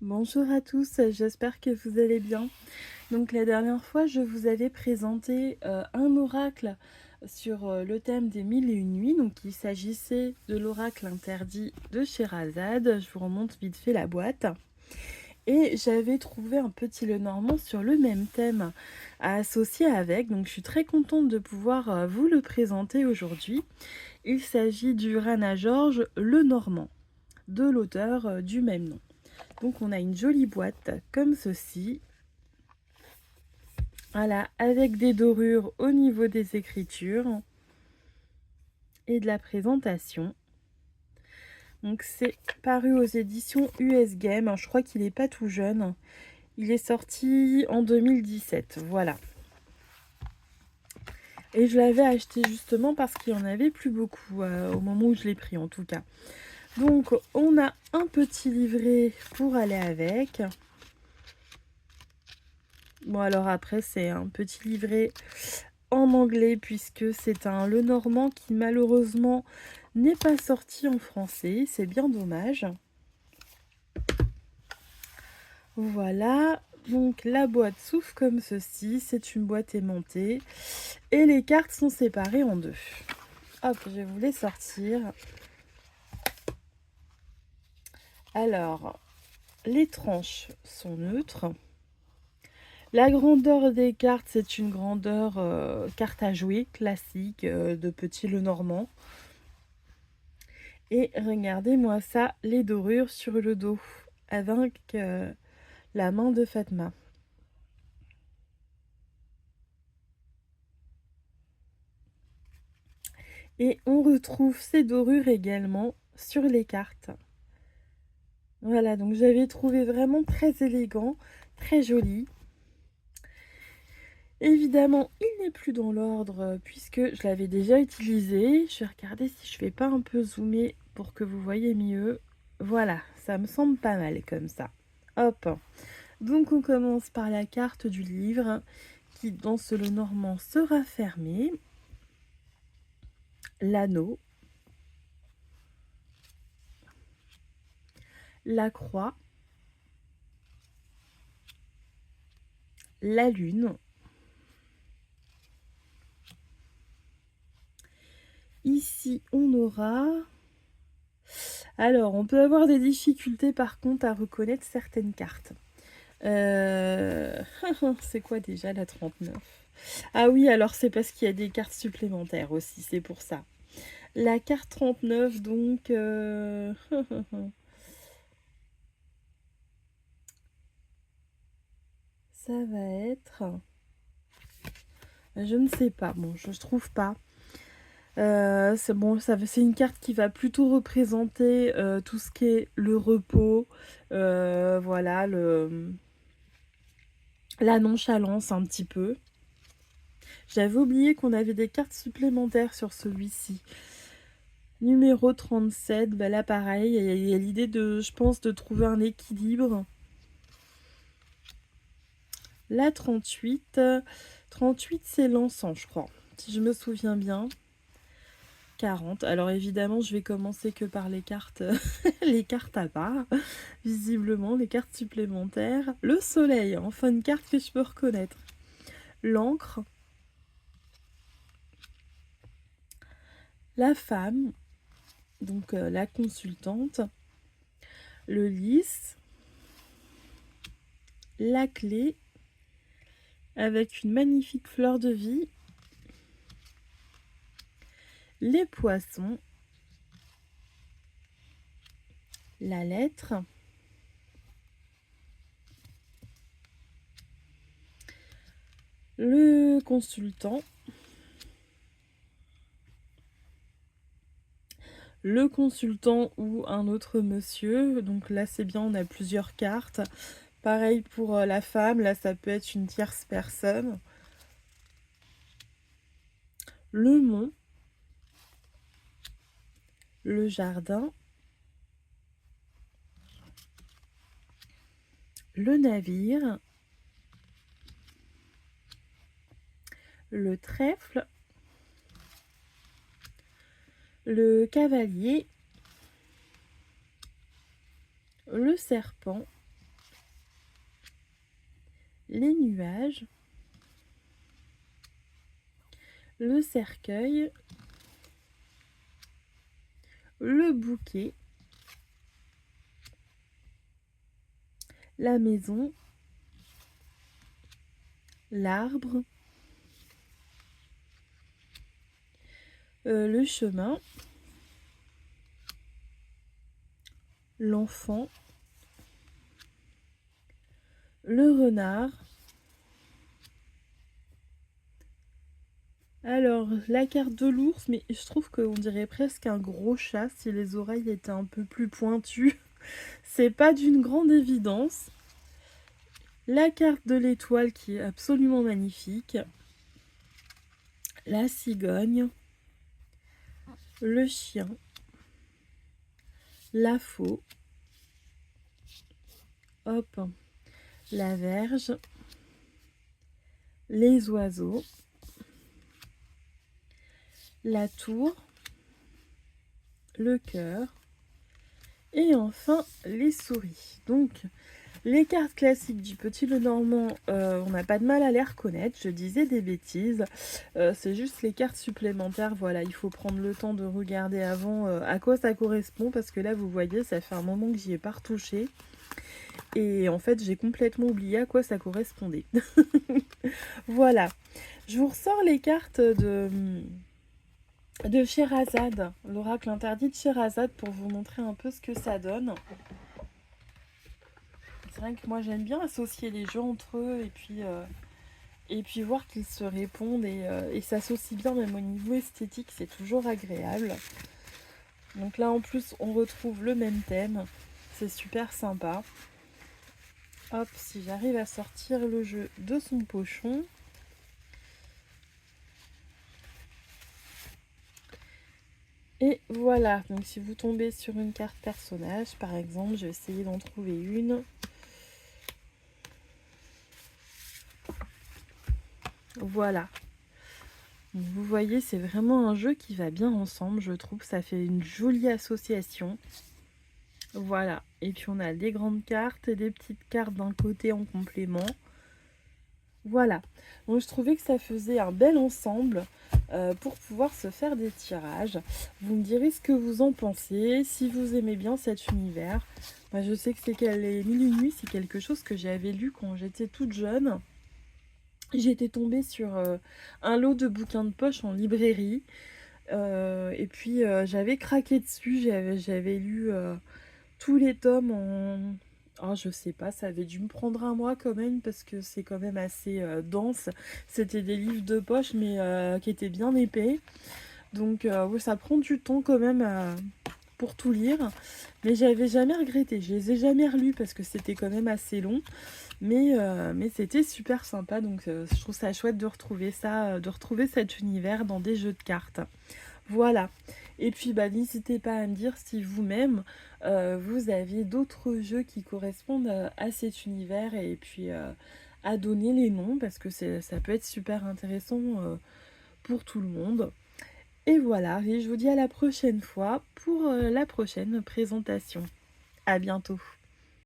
Bonjour à tous, j'espère que vous allez bien. Donc la dernière fois, je vous avais présenté un oracle sur le thème des mille et une nuits. Donc il s'agissait de l'oracle interdit de Sherazade. Je vous remonte vite fait la boîte. Et j'avais trouvé un petit Lenormand sur le même thème à associer avec. Donc je suis très contente de pouvoir vous le présenter aujourd'hui. Il s'agit du Rana George Lenormand, de l'auteur du même nom. Donc on a une jolie boîte comme ceci. Voilà, avec des dorures au niveau des écritures et de la présentation. Donc c'est paru aux éditions US Game. Je crois qu'il n'est pas tout jeune. Il est sorti en 2017. Voilà. Et je l'avais acheté justement parce qu'il n'y en avait plus beaucoup au moment où je l'ai pris en tout cas. Donc on a un petit livret pour aller avec. Bon alors après c'est un petit livret en anglais puisque c'est un Lenormand qui malheureusement n'est pas sorti en français. C'est bien dommage. Voilà. Donc la boîte s'ouvre comme ceci. C'est une boîte aimantée. Et les cartes sont séparées en deux. Hop, je vais vous les sortir. Alors, les tranches sont neutres. La grandeur des cartes, c'est une grandeur carte à jouer classique de petit Lenormand. Et regardez-moi ça, les dorures sur le dos avec la main de Fatma. Et on retrouve ces dorures également sur les cartes. Voilà, donc j'avais trouvé vraiment très élégant, très joli. Évidemment, il n'est plus dans l'ordre puisque je l'avais déjà utilisé. Je vais regarder si je ne fais pas un peu zoomer pour que vous voyez mieux. Voilà, ça me semble pas mal comme ça. Hop. Donc on commence par la carte du livre qui, dans ce Lenormand, sera fermée. L'anneau. La croix. La lune. Ici, on aura... Alors, on peut avoir des difficultés par contre à reconnaître certaines cartes. C'est quoi déjà la 39? Ah oui, alors c'est parce qu'il y a des cartes supplémentaires aussi, c'est pour ça. La carte 39, donc... ça va être... Je ne sais pas, bon, je ne trouve pas. C'est bon, c'est une carte qui va plutôt représenter tout ce qui est le repos, voilà, la nonchalance un petit peu. J'avais oublié qu'on avait des cartes supplémentaires sur celui-ci. Numéro 37, bah là pareil, il y a l'idée de, je pense, de trouver un équilibre. La 38, 38 c'est l'encens, je crois, si je me souviens bien. 40. Alors évidemment, je vais commencer que par les cartes, les cartes à part, visiblement, les cartes supplémentaires. Le soleil, enfin une carte que je peux reconnaître. L'encre. La femme, donc la consultante. Le lys. La clé, avec une magnifique fleur de vie. Les poissons. La lettre. Le consultant. Le consultant ou un autre monsieur. Donc là, c'est bien, on a plusieurs cartes. Pareil pour la femme, là, ça peut être une tierce personne. Le mont. Le jardin. Le navire. Le trèfle. Le cavalier. Le serpent. les nuages, le cercueil, le bouquet, la maison, l'arbre, le chemin, l'enfant, le renard. Alors, la carte de l'ours, mais je trouve qu'on dirait presque un gros chat si les oreilles étaient un peu plus pointues. C'est pas d'une grande évidence. La carte de l'étoile qui est absolument magnifique. La cigogne. Le chien. La faux. Hop. La verge. Les oiseaux. La tour. Le cœur. Et enfin, les souris. Donc, les cartes classiques du Petit Lenormand, on n'a pas de mal à les reconnaître. Je disais des bêtises. C'est juste les cartes supplémentaires. Voilà, il faut prendre le temps de regarder avant à quoi ça correspond. Parce que là, vous voyez, ça fait un moment que j'y ai pas retouché. Et en fait, j'ai complètement oublié à quoi ça correspondait. Voilà. Je vous ressors les cartes de Scheherazade, l'oracle interdit de Scheherazade, pour vous montrer un peu ce que ça donne. C'est vrai que moi j'aime bien associer les jeux entre eux et puis voir qu'ils se répondent et s'associent bien même au niveau esthétique, c'est toujours agréable. Donc là en plus on retrouve le même thème, c'est super sympa. Hop, si j'arrive à sortir le jeu de son pochon. Et voilà, donc si vous tombez sur une carte personnage, par exemple, je vais essayer d'en trouver une. Voilà. Donc vous voyez, c'est vraiment un jeu qui va bien ensemble, je trouve. Ça fait une jolie association. Voilà. Et puis on a des grandes cartes et des petites cartes d'un côté en complément. Voilà. Donc je trouvais que ça faisait un bel ensemble pour pouvoir se faire des tirages. Vous me direz ce que vous en pensez, si vous aimez bien cet univers. Moi je sais que c'est les Mille et Une Nuits, c'est quelque chose que j'avais lu quand j'étais toute jeune. J'étais tombée sur un lot de bouquins de poche en librairie. Et puis j'avais craqué dessus, j'avais lu tous les tomes en... Oh, je sais pas, ça avait dû me prendre un mois quand même parce que c'est quand même assez dense. C'était des livres de poche mais qui étaient bien épais. Donc ouais, ça prend du temps quand même pour tout lire. Mais j'avais jamais regretté. Je les ai jamais relus parce que c'était quand même assez long. Mais c'était super sympa. Donc je trouve ça chouette de retrouver ça, de retrouver cet univers dans des jeux de cartes. Voilà. Et puis n'hésitez pas à me dire si vous-même vous avez d'autres jeux qui correspondent à cet univers et puis à donner les noms parce que ça peut être super intéressant pour tout le monde. Et voilà, et je vous dis à la prochaine fois pour la prochaine présentation. À bientôt.